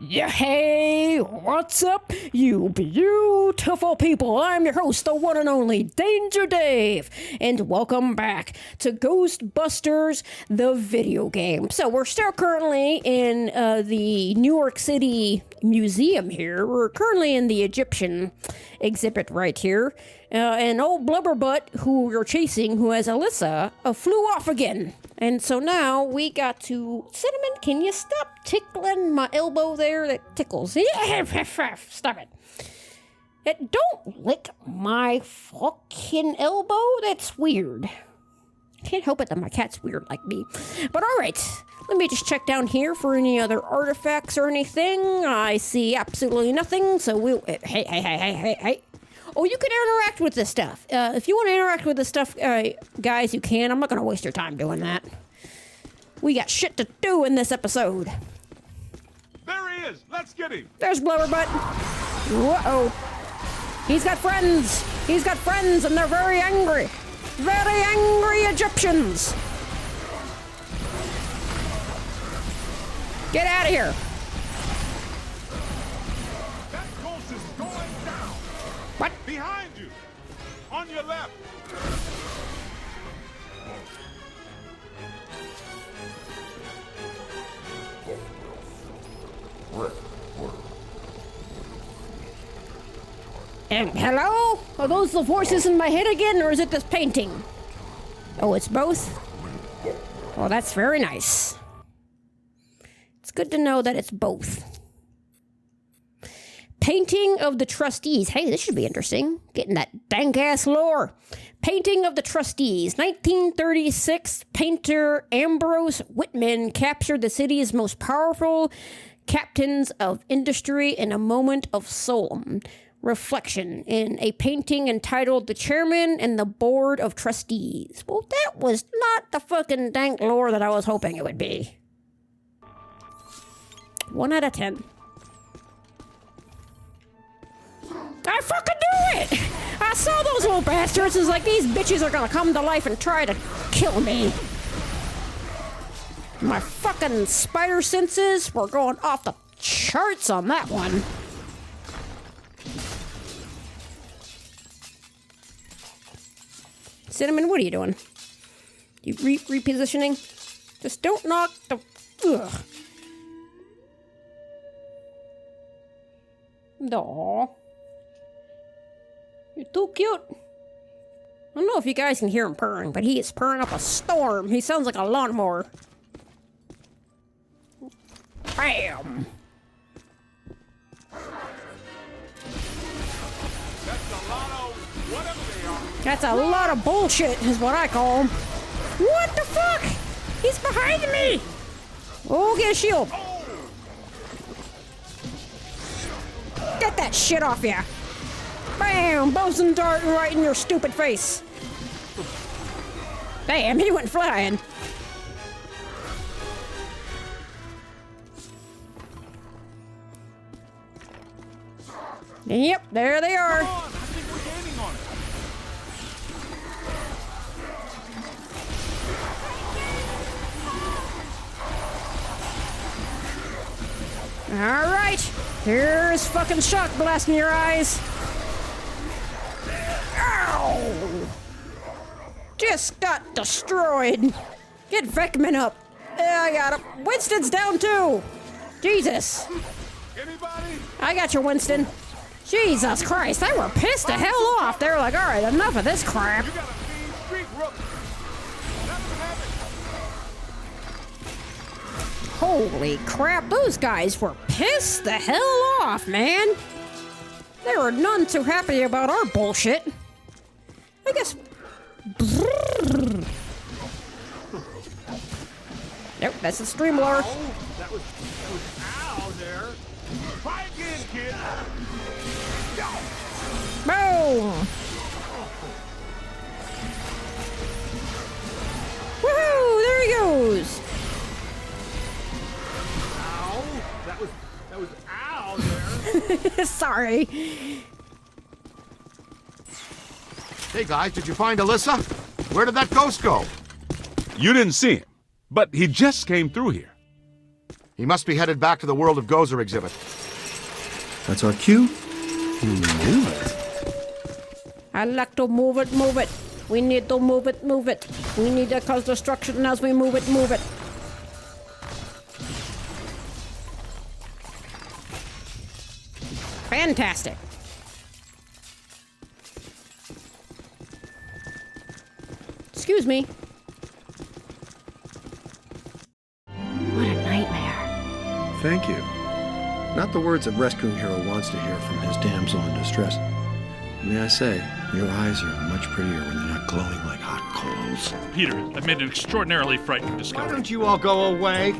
Yeah, hey, what's up, you beautiful people? I'm your host, the one and only Danger Dave, and welcome back to Ghostbusters, the video game. So we're still currently in the New York City Museum here. We're currently in the Egyptian exhibit right here. And old Blubberbutt, who we're chasing, who has Alyssa, flew off again. And so now we got to... Cinnamon, can you stop tickling my elbow there? That tickles. Stop it. Don't lick my fucking elbow. That's weird. I can't help it that my cat's weird like me. But alright, let me just check down here for any other artifacts or anything. I see absolutely nothing, so we'll... Hey. Oh, you can interact with this stuff. If you want to interact with this stuff, guys, you can. I'm not going to waste your time doing that. We got shit to do in this episode. There he is. Let's get him. There's Blubberbutt. Whoa. He's got friends. He's got friends, and they're very angry. Very angry Egyptians. Get out of here. What? Behind you! On your left! Hello? Are those the voices in my head again, or is it this painting? Oh, it's both? Oh, that's very nice. It's good to know that it's both. Painting of the Trustees. Hey, this should be interesting. Getting that dank-ass lore. Painting of the Trustees. 1936, painter Ambrose Whitman captured the city's most powerful captains of industry in a moment of solemn reflection in a painting entitled The Chairman and the Board of Trustees. Well, that was not the fucking dank lore that I was hoping it would be. 1 out of 10. I fucking knew it! I saw those little bastards. It's like these bitches are gonna come to life and try to kill me. My fucking spider senses were going off the charts on that one. Cinnamon, what are you doing? You repositioning? Just don't knock the... Ugh. Aww. You're too cute. I don't know if you guys can hear him purring, but he is purring up a storm. He sounds like a lawnmower. Bam! That's a lot of bullshit, is what I call him. What the fuck? He's behind me! Oh, get a shield. Get that shit off ya! Bam! Bosun dart right in your stupid face. Damn, he went flying. Yep, there they are. Come on, I think we're gaining on him. All right, here's fucking shock blast in your eyes. Ow! Just got destroyed. Get Vecman up. I got him. Winston's down too. Jesus. Anybody? I got you, Winston. Jesus Christ, they were pissed the hell off. They were like, all right, enough of this crap. You got a mean streak, Rook. Let them have Holy crap, those guys were pissed the hell off, man. They were none too happy about our bullshit. I guess... Nope, that's the streamlore. Oh, that was ow there. Try again, kid. Boom! Woohoo! There he goes! Ow! That was ow there. Sorry. Hey guys, did you find Alyssa? Where did that ghost go? You didn't see him, but he just came through here. He must be headed back to the World of Gozer exhibit. That's our cue. Move it. I like to move it, move it. We need to move it, move it. We need to cause destruction as we move it, move it. Fantastic. Excuse me. What a nightmare. Thank you. Not the words a rescuing hero wants to hear from his damsel in distress. May I say, your eyes are much prettier when they're not glowing like hot coals. Peter, I've made an extraordinarily frightening Why discovery. don't you all go away?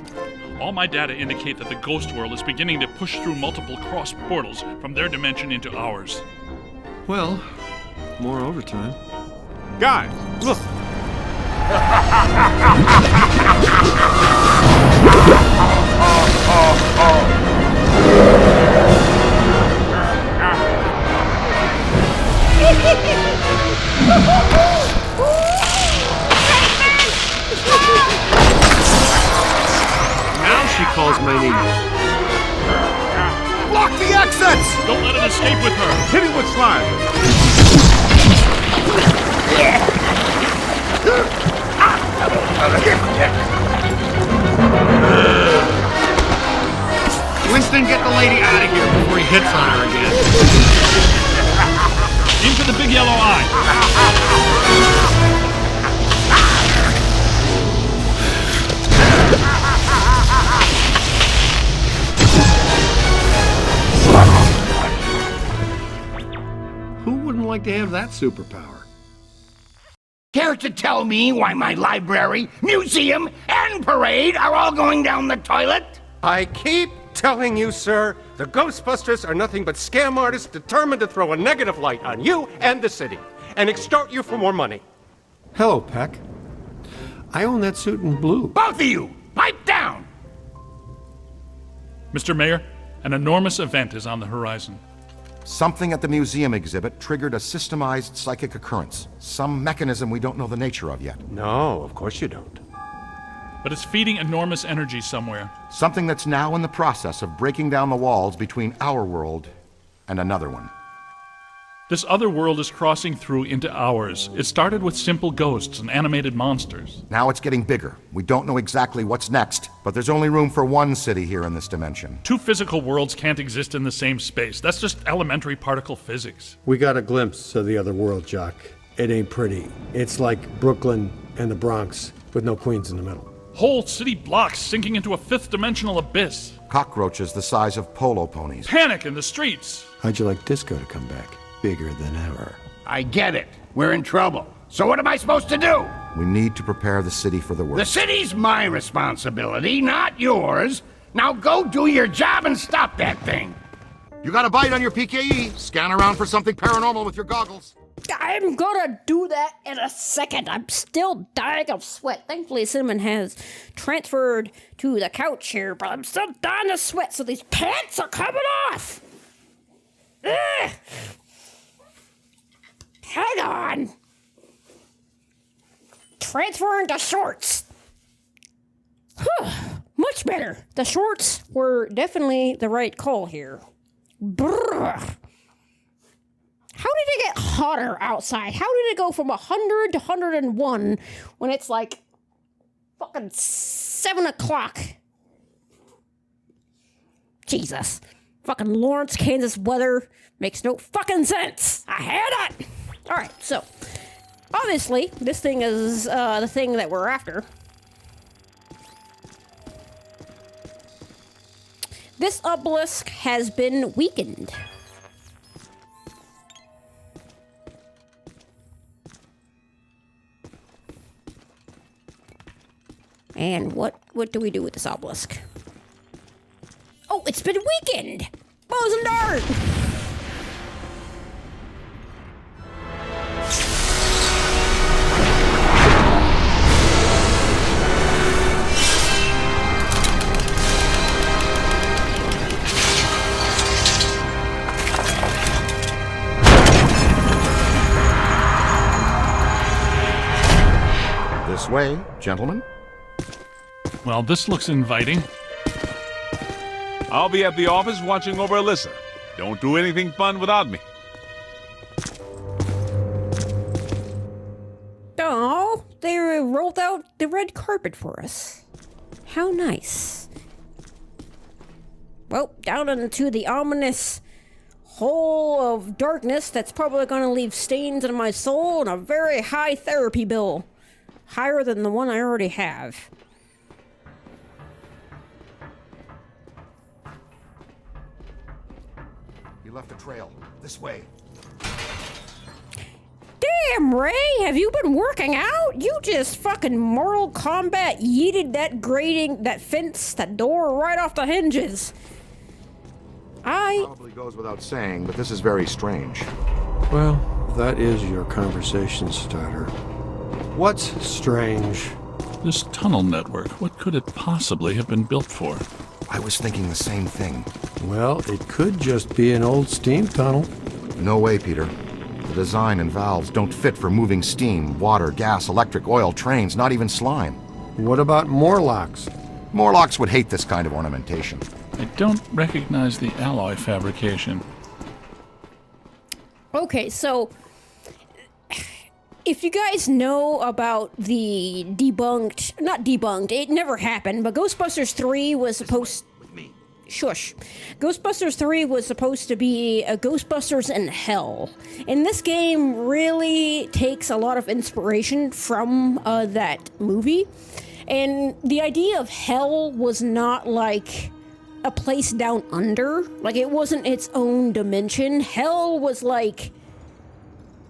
All my data indicate that the ghost world is beginning to push through multiple cross portals from their dimension into ours. Well, more overtime. Guys, look. Now she calls my name. Block the exits! Don't let it escape with her! Hit it with slime. Winston, get the lady out of here before he hits on her again. Into the big yellow eye! Who wouldn't like to have that superpower? Care to tell me why my library, museum, and parade are all going down the toilet? I keep telling you, sir, the Ghostbusters are nothing but scam artists determined to throw a negative light on you and the city and extort you for more money. Hello, Peck. I own that suit in blue. Both of you, pipe down! Mr. Mayor, an enormous event is on the horizon. Something at the museum exhibit triggered a systemized psychic occurrence. Some mechanism we don't know the nature of yet. No, of course you don't. But it's feeding enormous energy somewhere. Something that's now in the process of breaking down the walls between our world and another one. This other world is crossing through into ours. It started with simple ghosts and animated monsters. Now it's getting bigger. We don't know exactly what's next, but there's only room for one city here in this dimension. Two physical worlds can't exist in the same space. That's just elementary particle physics. We got a glimpse of the other world, Jock. It ain't pretty. It's like Brooklyn and the Bronx, with no Queens in the middle. Whole city blocks sinking into a fifth-dimensional abyss. Cockroaches the size of polo ponies. Panic in the streets. How'd you like disco to come back? Bigger than ever. I get it. We're in trouble. So what am I supposed to do? We need to prepare the city for the The worst. city's my responsibility, not yours. Now go do your job and stop that thing. You got a bite on your PKE. Scan around for something paranormal with your goggles. I'm gonna do that in a second. I'm still dying of sweat. Thankfully, Cinnamon has transferred to the couch here, but I'm still dying of sweat, so these pants are coming off. Ugh. Hang on. Transferring to shorts. Much better. The shorts were definitely the right call here. Brrr. How did it get hotter outside? How did it go from 100 to 101 when it's like fucking 7 o'clock? Jesus. Fucking Lawrence, Kansas weather makes no fucking sense. I had it. All right, so obviously this thing is the thing that we're after. This obelisk has been weakened. And what do we do with this obelisk? Oh, it's been weakened! Bows and dart! This way, gentlemen. Well, this looks inviting. I'll be at the office watching over Alyssa. Don't do anything fun without me. Oh, they rolled out the red carpet for us. How nice. Well, down into the ominous hole of darkness that's probably going to leave stains in my soul and a very high therapy bill. Higher than the one I already have. You left a trail. This way. Damn, Ray, have you been working out? You just fucking Mortal Kombat yeeted that grating, that fence, that door right off the hinges. Probably goes without saying, but this is very strange. Well, that is your conversation starter. What's strange? This tunnel network, what could it possibly have been built for? I was thinking the same thing. Well, it could just be an old steam tunnel. No way, Peter. The design and valves don't fit for moving steam, water, gas, electric, oil, trains, not even slime. What about Morlocks? Morlocks would hate this kind of ornamentation. I don't recognize the alloy fabrication. Okay, so if you guys know about the not debunked, it never happened, but Ghostbusters 3 was supposed... Shush. Ghostbusters 3 was supposed to be a Ghostbusters in Hell. And this game really takes a lot of inspiration from that movie. And the idea of hell was not like a place down under. Like, it wasn't its own dimension. Hell was like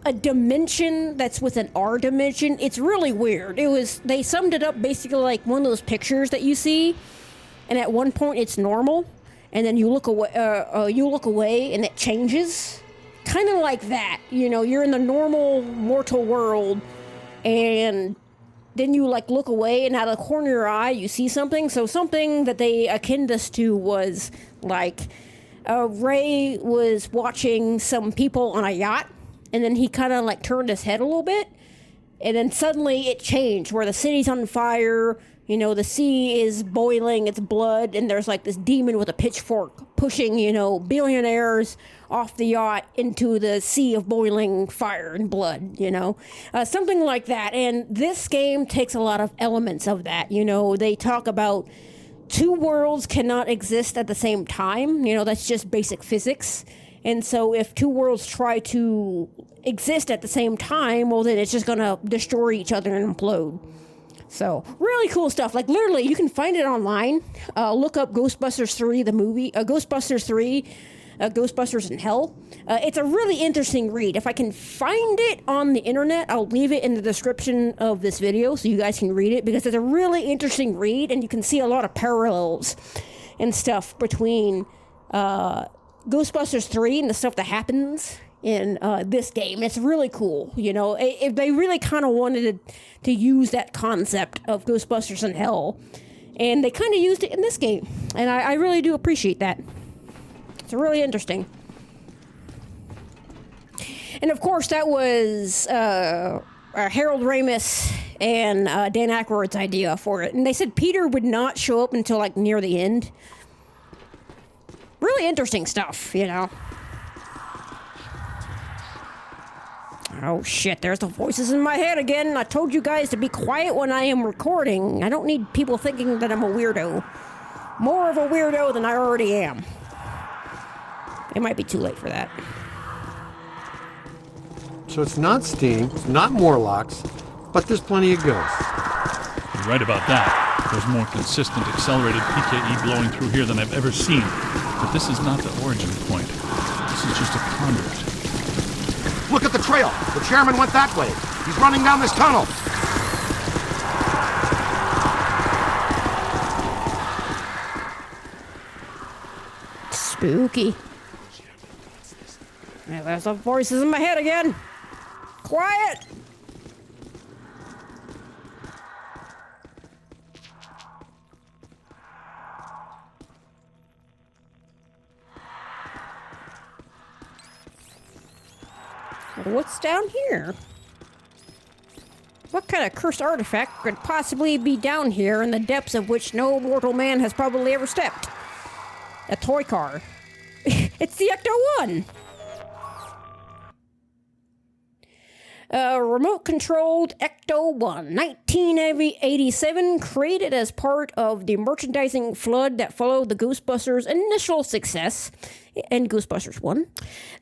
a dimension that's within our dimension. It's really weird. They summed it up basically like one of those pictures that you see, and at one point it's normal, and then you look away and it changes. Kind of like that. You know, you're in the normal mortal world, and then you like look away, and out of the corner of your eye you see something. So something that they akin this to was like Ray was watching some people on a yacht, and then he kind of like turned his head a little bit, and then suddenly it changed where the city's on fire. You know, the sea is boiling, it's blood, and there's like this demon with a pitchfork pushing, you know, billionaires off the yacht into the sea of boiling fire and blood, you know. Something like that. And this game takes a lot of elements of that. You know, they talk about two worlds cannot exist at the same time. You know, that's just basic physics. And so if two worlds try to exist at the same time, well, then it's just going to destroy each other and implode. So, really cool stuff. Like, literally, you can find it online. Look up Ghostbusters 3, the movie. Ghostbusters 3, Ghostbusters in Hell. It's a really interesting read. If I can find it on the internet, I'll leave it in the description of this video so you guys can read it, because it's a really interesting read, and you can see a lot of parallels and stuff between Ghostbusters 3 and the stuff that happens in this game. It's really cool. You know, if they really kind of wanted to use that concept of Ghostbusters in Hell, and they kind of used it in this game, and I really do appreciate that. It's really interesting. And of course, that was Harold Ramis and Dan Aykroyd's idea for it, and they said Peter would not show up until like near the end. Really interesting stuff, you know. Oh shit, there's the voices in my head again. I told you guys to be quiet when I am recording. I don't need people thinking that I'm a weirdo. More of a weirdo than I already am. It might be too late for that. So it's not steam, it's not Morlocks, but there's plenty of ghosts. You're right about that. There's more consistent accelerated PKE blowing through here than I've ever seen. But this is not the origin point. This is just a conduit. Look at the trail. The chairman went that way. He's running down this tunnel. Spooky. Yeah, there's the voices in my head again. Quiet. What's down here? What kind of cursed artifact could possibly be down here in the depths of which no mortal man has probably ever stepped? a toy car. It's the Ecto-1. Remote-controlled Ecto-1, 1987, created as part of the merchandising flood that followed the Ghostbusters' initial success in Ghostbusters 1.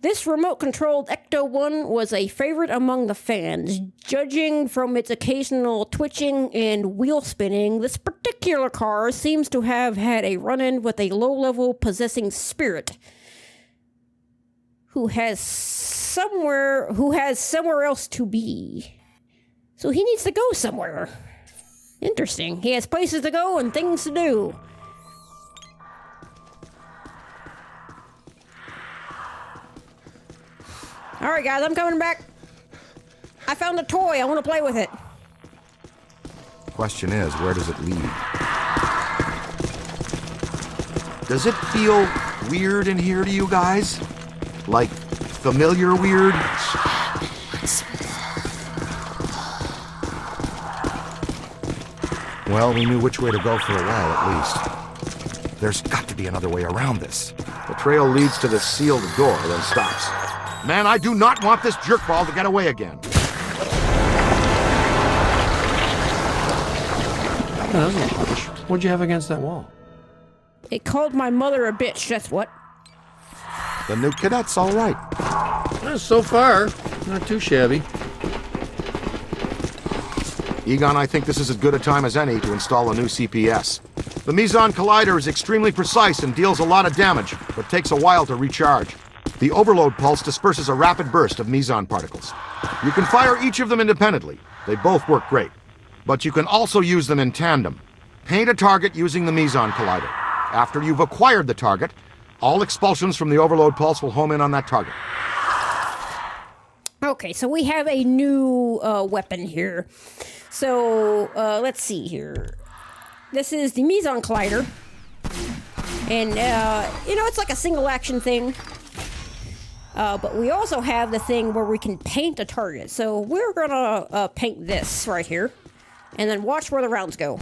This remote-controlled Ecto-1 was a favorite among the fans. Judging from its occasional twitching and wheel spinning, this particular car seems to have had a run-in with a low-level possessing spirit who has somewhere else to be. So he needs to go somewhere. Interesting. He has places to go and things to do. Alright guys, I'm coming back. I found a toy. I want to play with it. Question is, where does it lead? Does it feel weird in here to you guys? Like, familiar weird? Well, we knew which way to go for a while, at least. There's got to be another way around this. The trail leads to the sealed door, then stops. Man, I do not want this jerkball to get away again. That was a punch. What'd you have against that wall? It called my mother a bitch, that's what. The new cadet's all right. So far, not too shabby. Egon, I think this is as good a time as any to install a new CPS. The Meson Collider is extremely precise and deals a lot of damage, but takes a while to recharge. The overload pulse disperses a rapid burst of Meson particles. You can fire each of them independently. They both work great. But you can also use them in tandem. Paint a target using the Meson Collider. After you've acquired the target, all expulsions from the overload pulse will home in on that target. Okay, so we have a new weapon here. So, let's see here. This is the Meson Collider. And, it's like a single action thing. But we also have the thing where we can paint a target. So we're gonna paint this right here. And then watch where the rounds go.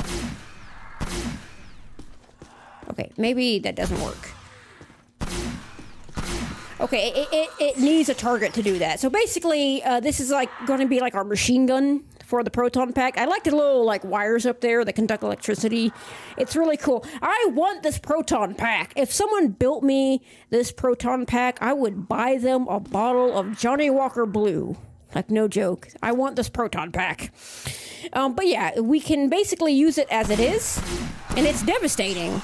Okay, maybe that doesn't work. Okay, it needs a target to do that. So basically, this is like going to be like our machine gun for the proton pack. I like the little like wires up there that conduct electricity. It's really cool. I want this proton pack. If someone built me this proton pack, I would buy them a bottle of Johnny Walker Blue. Like, no joke. I want this proton pack. But yeah, we can basically use it as it is, and it's devastating.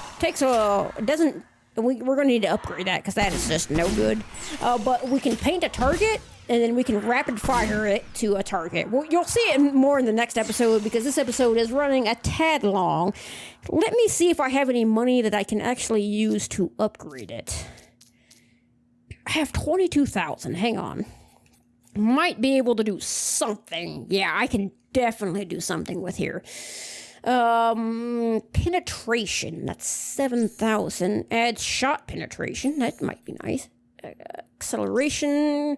We're going to need to upgrade that because that is just no good. But we can paint a target, and then we can rapid fire it to a target. Well, you'll see it more in the next episode because this episode is running a tad long. Let me see if I have any money that I can actually use to upgrade it. I have 22,000. Hang on. Might be able to do something. Yeah, I can definitely do something with here. Penetration, that's 7,000. Add shot penetration, that might be nice. Acceleration,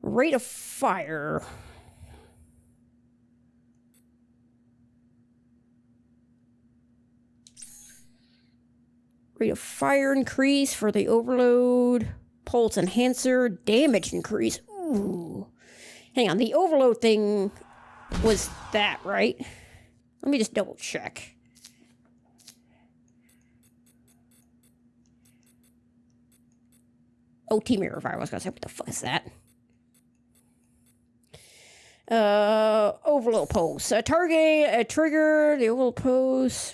rate of fire. Rate of fire increase for the overload. Pulse enhancer, damage increase. Ooh. Hang on, the overload thing was that, right? Let me just double check. Oh, T-Mirror Fire. I was gonna say, what the fuck is that? Overload pulse. A target, a trigger, the overload pulse.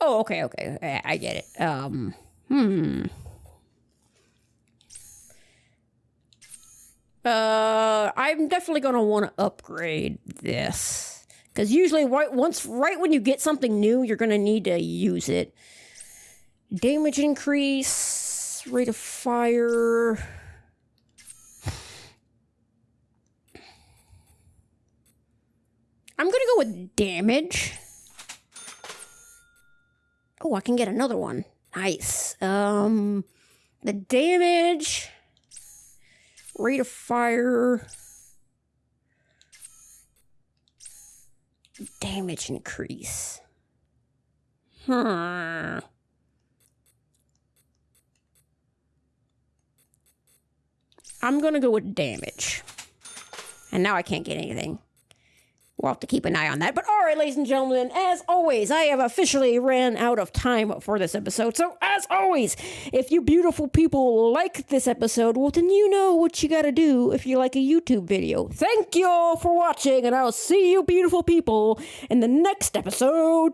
Oh, okay. I get it. I'm definitely gonna want to upgrade this because usually right when you get something new, you're gonna need to use it. Damage increase, rate of fire. I'm gonna go with damage. Oh, I can get another one. Nice. The damage Rate of fire. Damage increase. I'm gonna go with damage. And now I can't get anything. We'll have to keep an eye on that. But all right, ladies and gentlemen, as always, I have officially ran out of time for this episode. So as always, if you beautiful people like this episode, well, then you know what you gotta do if you like a YouTube video. Thank you all for watching, and I'll see you beautiful people in the next episode.